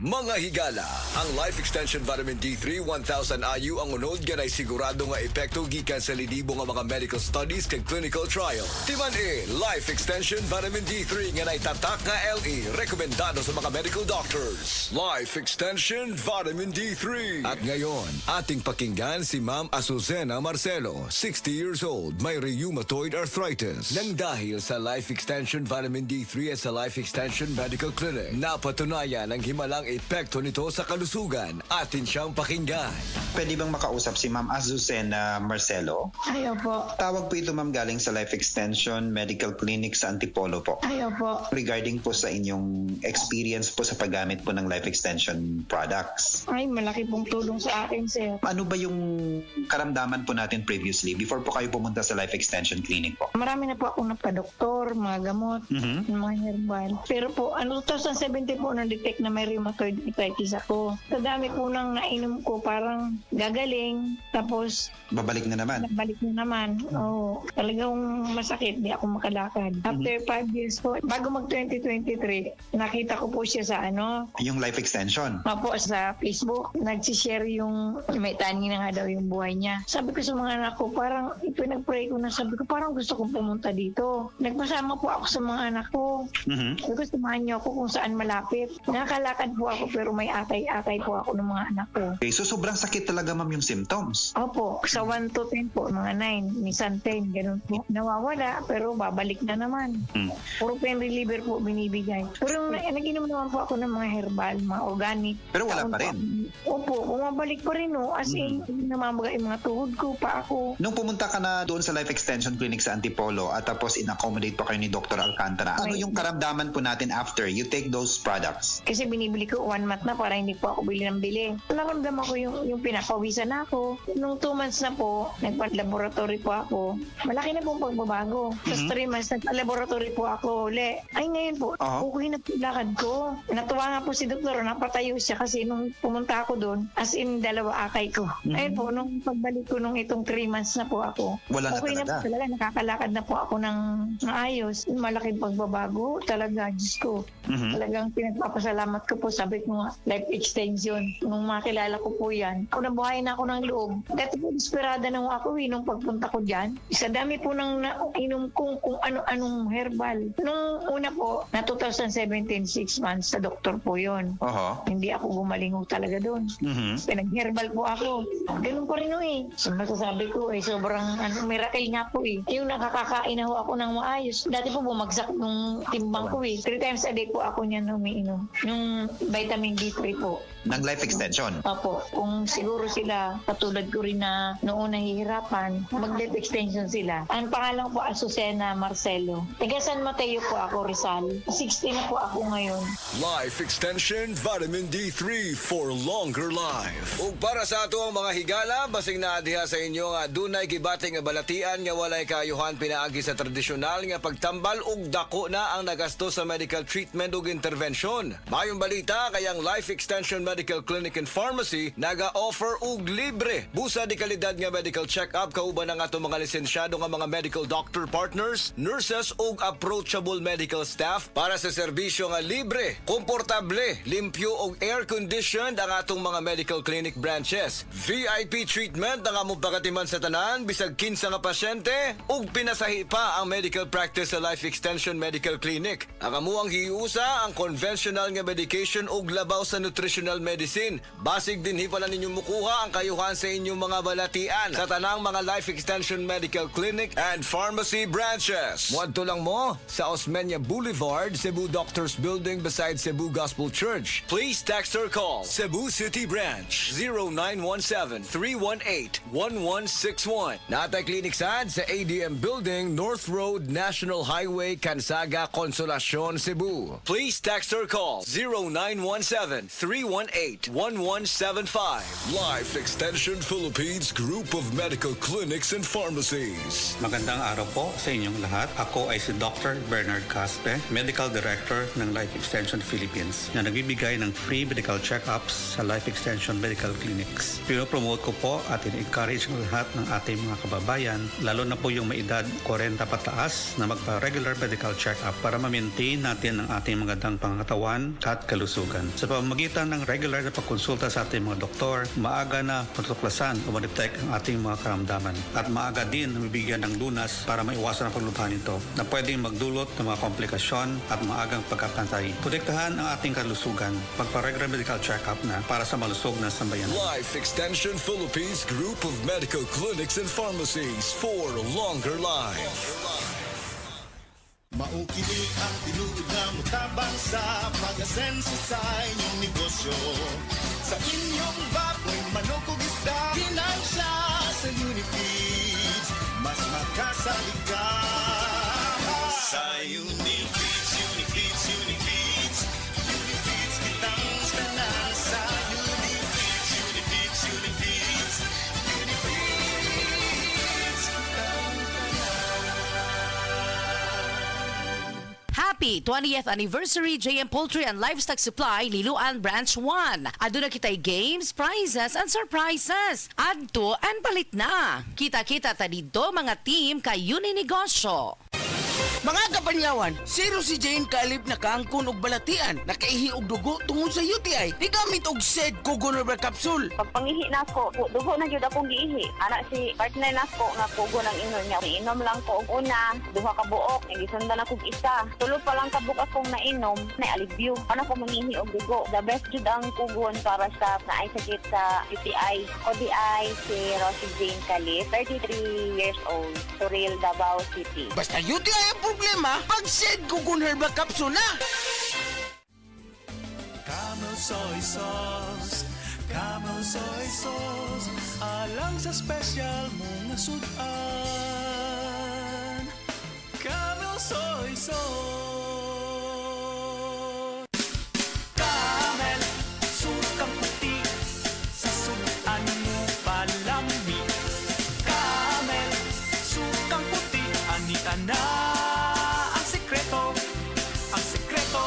Mga higala, ang Life Extension Vitamin D3 1000 IU ang unod ganay sigurado nga epekto gikan sa lidibo nga mga medical studies kag clinical trial. Timan Life Extension Vitamin D3 nga tatak nga LE rekomendado sa mga medical doctors. Life Extension Vitamin D3. At ngayon, ating pakinggan si Ma'am Azucena Marcelo, 60 years old, may rheumatoid arthritis. Nang dahil sa Life Extension Vitamin D3 at sa Life Extension Medical Clinic, napatunayan ang himalang epekto nito sa kalusugan. Atin siyang pakinggan. Pwede bang makausap si Ma'am Azucena Marcelo? Ayaw po. Tawag po ito ma'am galing sa Life Extension Medical Clinic sa Antipolo po. Ayaw po. Regarding po sa inyong experience po sa paggamit po ng Life Extension products. Ay, malaki pong tulong sa akin, sir. Ano ba yung karamdaman po natin previously before po kayo pumunta sa Life Extension Clinic po? Marami na po akong napadoktor, mga gamot, mga herbal. Pero po, 2017 po na-detect na may rheumatoid arthritis ako. Sa dami po nang nainom ko, parang gagaling. Tapos, Babalik na naman. balik na naman. Oo, talagang masakit. Di ako makalakad. After 5 years po, bago mag-2023, nakita ko po siya sa Yung Life Extension. Opo, sa Facebook, nagsishare yung may tani na nga daw yung buhay niya. Sabi ko sa mga anak ko, parang ipinag-pray ko na sabi ko, parang gusto kong pumunta dito. Nagpasama po ako sa mga anak ko. Sabi ko, samahan niyo ako kung saan malapit. Nakakalakad po ako pero may atay-atay po ako ng mga anak ko. Okay, so sobrang sakit talaga ma'am yung symptoms. Opo, sa 1 to 10 po, mga 9, minsan 10, ganun po. Nawawala, pero babalik na naman. Puro pain reliever po binibigay. Pero nag-inom naman po ako ng mga herbal, mga organic. Pero wala pa rin. Opo, bumabalik pa rin as in, namamaga yung mga tuhod ko, pa ako. Nung pumunta ka na doon sa Life Extension Clinic sa Antipolo at tapos in-accommodate pa kayo ni Dr. Alcantara, ano yung karamdaman po natin after you take those products? Kasi binibili ko 1 month na para hindi po ako bili ng bili. Naramdaman ko yung pinapawisan na ako. Nung 2 months na po, nagpa-laboratory po ako. Malaki na pong pagbabago. Tapos 3 months, nagpa-laboratory po ako uli. Ay ngayon po, okay na po lakad ko. Natuwa nga po si doktor, napatayo siya kasi nung pumunta ako doon, as in 2 akay ko. Ayun po, nung pagbalik ko nung itong 3 months na po ako, Wala na okay na po talaga. talaga. Nakakalakad na po ako ng maayos. Malaking pagbabago talaga, Diyos ko. Talagang pinagpapasalamat ko po, sabi ko nga, life extension. Nung makilala ko po yan, ako nabuhay na ako ng loob. Dati po, desperada na ako nung pagpunta ko dyan. Sa dami po nang nainom kung ano-anong herbal. Nung una po, na 2017, 6 months, sa doktor po yon. Hindi ako gumaling talaga doon. Pinag-herbal po ako. Ganun pa rin So, masasabi ko sobrang miracle nga po Yung nakakakain na ako ng maayos. Dati po bumagsak yung timbang ko 3 times a day po ako niyan umiinom. Yung vitamin D3 po. Ng Life Extension. Opo, kung siguro sila, katulad ko rin na noon nahihirapan, mag-life extension sila. Ang pangalan ko po, Azucena Marcelo. Taga San Mateo po ako, Rizal. 60 na po ako ngayon. Life Extension Vitamin D3 for longer life. Ug para sa ato ang mga higala, basing naadiha sa inyo nga dunay gibating nga balatian nga walay kaayuhan pinaagi sa tradisyonal nga pagtambal ug dako na ang nagasto sa medical treatment ug intervention. Mayong balita kayang Life Extension Medical Clinic and Pharmacy naga-offer og libre busa di kalidad nga medical check-up kauban ang ato mga lisensyado nga mga medical doctor partners, nurses ug approachable medical staff para sa serbisyo nga libre, komportable, limpyo ug air-conditioned ang atong mga medical clinic branches. VIP treatment ang among pagatiman sa tanan bisag kinsa nga pasyente ug pinasahi pa ang medical practice sa Life Extension Medical Clinic. Ang amuang hiusa ang conventional nga medication ug labaw sa nutritional medicine. Basig dinhi pala ninyo mukuha ang kayuhan sa inyong mga balatian sa tanang mga Life Extension Medical Clinic and Pharmacy branches. Muadto lang mo sa Osmeña Boulevard, Cebu Doctors Building beside Cebu Gospel Church. Please text or call Cebu City Branch 0917-318-1161. Natay clinic sad sa ADM Building, North Road, National Highway, Cansaga, Consolacion, Cebu. Please text or call 0917-318-1175. Life Extension Philippines Group of Medical Clinics and Pharmacies. Magandang araw po sa inyong lahat. Ako ay si Dr. Bernard Caspe, Medical Director ng Life Extension Philippines na nagbibigay ng free medical check-ups sa Life Extension Medical Clinics. Pinopromote ko po at in-encourage ang lahat ng ating mga kababayan, lalo na po yung may edad 40 pataas na magpa-regular medical check-up para ma-maintain natin ang ating magandang pangatawan at kalusugan. kalusugan. Sa pamamagitan ng regular na pagkonsulta sa ating mga doktor, maaga na matutuklasan o ma-detect ang ating mga karamdaman. At maaga din mabibigyan ng lunas para maiwasan ang paglubhan nito na pwedeng magdulot ng mga komplikasyon at maagang pagkakantay. Protektahan ang ating kalusugan. Pagpa-regular medical check-up na para sa malusog na sambayan. Life Extension Philippines Group of Medical Clinics and Pharmacies for longer life. Maukili ang tinuod na mutabang sa pag-asenso sa inyong negosyo. Sa inyong baboy, manok o isda, pinansya sa Unifeeds, mas makasali ka. Sa Unifeeds, Unifeeds, Unifeeds, Unifeeds kitang tanan. Sa Unifeeds, Unifeeds, Unifeeds, Unifeeds kitang Happy 20th Anniversary JM Poultry and Livestock Supply Liloan Branch 1. Aduna kitay games, prizes, and surprises. Adto and palit na. Kita-kita ta dito mga team kayo ni negosyo. Mga kapanyawan, zero si Jane kalip na kaangkon og balatian, nakaihi og dugo tungod sa UTI. Di gamit og SED Kugonover Capsule. Pag pangihi na ko, dugo na jud akong giihi. Ana si partner na ko nga kugo ng inom niya. Inom lang ko og una, duha ka buok, gisundan ako og isa. Tulo pa lang ka buok akong nainom, na alivyo. Ano ko mangihi og dugo. The best jud ang kugon para sa naay sakit sa UTI. ODI si Rosie Jane Calip, 33 years old, Suril, Davao City. Basta UTI ang problema, pag SED Kugonover Capsule na. Camel soy sauce, Camel soy sauce, alang sa special mong sudan. Camel soy sauce. Camel, sukang puti, sa sudan mo palami. Camel, sukang puti, anita na ang sekreto, ang sekreto.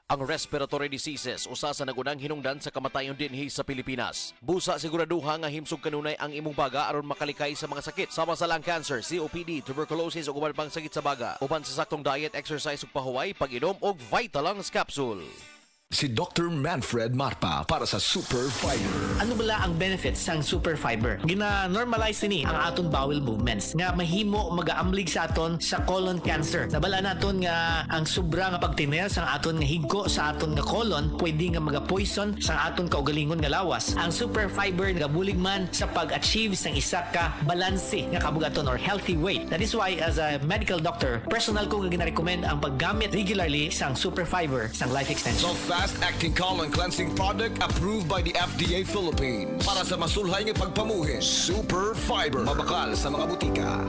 Ang respiratory diseases usa sa nagunang hinungdan sa kamatayon dinhi sa Pilipinas. Busa siguraduha nga himsog kanunay ang imong baga aron makalikay sa mga sakit sama sa lung cancer, COPD, tuberculosis ug uban pang sakit sa baga. Uban sa saktong diet, exercise ug pahuway, pag-inom og Vitalungs capsule. Si Dr. Manfred Marpa para sa Super Fiber. Ano bala ang benefits sang super fiber? Gina-normalize ni ang aton bowel movements nga mahimo magaamblig sa aton sa colon cancer. Nabala naton nga ang sobra nga pagtiner sang aton nga higko sa aton nga colon pwede nga maga-poison sa aton kaugalingon nga lawas. Ang super fiber nagabulig man sa pag-achieve sang isa ka balanse nga kabugaton or healthy weight. That is why as a medical doctor, personal ko nga gina-recommend ang paggamit regularly sang super fiber sang life extension. Fast-acting colon cleansing product approved by the FDA Philippines. Para sa masulhay ng pagpamuhin, Super Fiber. Mabakal sa mga butika.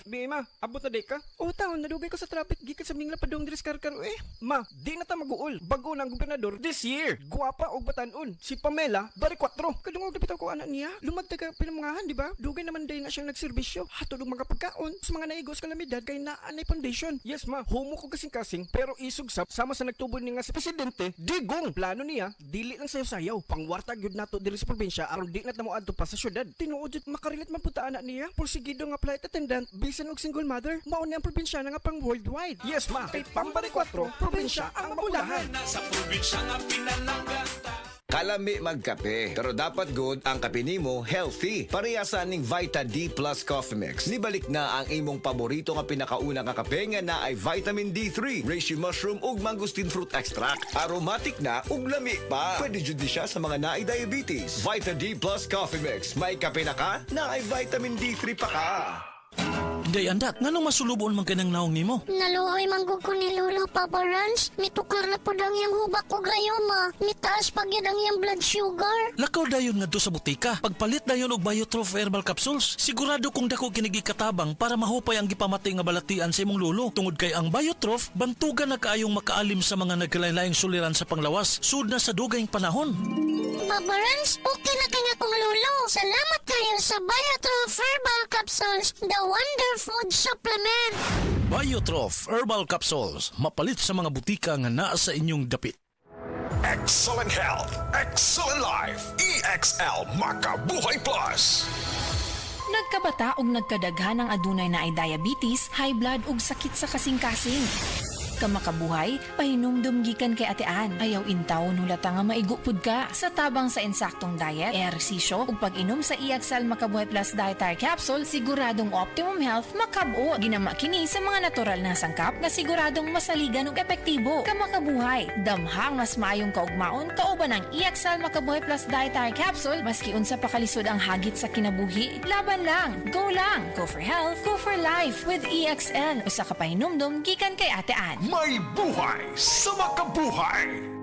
Bima, abot na day ka? O taon, nadugay ko sa traffic, gikan sa mingla padong diris karkar Ma, di na ta mag-uol. Bago ng gobernador this year. Guwapa og batanon. Si Pamela, bari 4. Kadungog na bitaw ko anak niya. Lumagdaga pinamangahan, di ba? Dugay naman day na siyang nagserbisyo. Hatod og mga pagkaon sa mga naigos kalamidad kay naanay foundation. Yes ma, homo ko kasing-kasing pero isugsap sama sa nagtubo ni nga si presidente. Digong plano niya, dili lang sayaw-sayaw. Pangwarta gyud nato diri sa probinsya aron di na ta moadto pa sa syudad. Tinuod jud makarilit man punta anak niya. Porsigido nga flight attendant, bisan og single mother, mao ni ang probinsya nga pang worldwide. Yes ma, kay pambari 4, probinsya ang mabulahan. Sa probinsya nga pinalanggan. Kalami magkape, pero dapat good ang kape nimo healthy. Parehasan ning Vita D Plus Coffee Mix. Nibalik na ang imong paborito nga pinakauna nga kape nga na ay vitamin D3, reishi mushroom ug mangosteen fruit extract. Aromatic na ug lami pa. Pwede jud siya sa mga naay diabetes. Vita D Plus Coffee Mix. May kape na ka, na ay vitamin D3 pa ka. Day andat, nganong masulubon man kanang naong nimo? Naluoy manggug ko ni Lolo Papa Rans. Mitukar na po ang iyang hubak ko gayoma. Mitaas pag yan ang iyang blood sugar. Lakaw dayon nga do sa butika. Pagpalit dayon og Biotrof Herbal Capsules. Sigurado kung dako kinigi katabang para mahupay ang gipamati nga balatian sa imong lolo. Tungod kay ang Biotrof, bantugan na kaayong makaalim sa mga nagkalain-laing suliran sa panglawas. Sud na sa dugayng panahon. Papa Rans, okay na kanya kong lolo. Salamat kayo sa Biotrof Herbal Capsules, the wonder food supplement. Biotrof Herbal Capsules. Mapalit sa mga butika nga naa sa inyong dapit. Excellent health, excellent life. EXL Makabuhay Plus. nagkabata og nagkadaghan ng adunay na ay diabetes, high blood ug sakit sa kasing-kasing. Kamakabuhay, pahinumdum gikan kay atean. Ayaw intaw nulata nga maigupod ka. Sa tabang sa insaktong diet, ehersisyo ug pag-inom sa Iaxal Makabuhay Plus Dietary Capsule, siguradong optimum health makabuo. Ginama kini sa mga natural na sangkap nga siguradong masaligan ug epektibo. Kamakabuhay, damhang mas maayong kaugmaon kauban ng Iaxal Makabuhay Plus Dietary Capsule maski unsa pa kalisod ang hagit sa kinabuhi. Laban lang, go lang. Go for health, go for life with EXL. Usa ka pahinumdum gikan kay atean. May buhay sa makabuhay!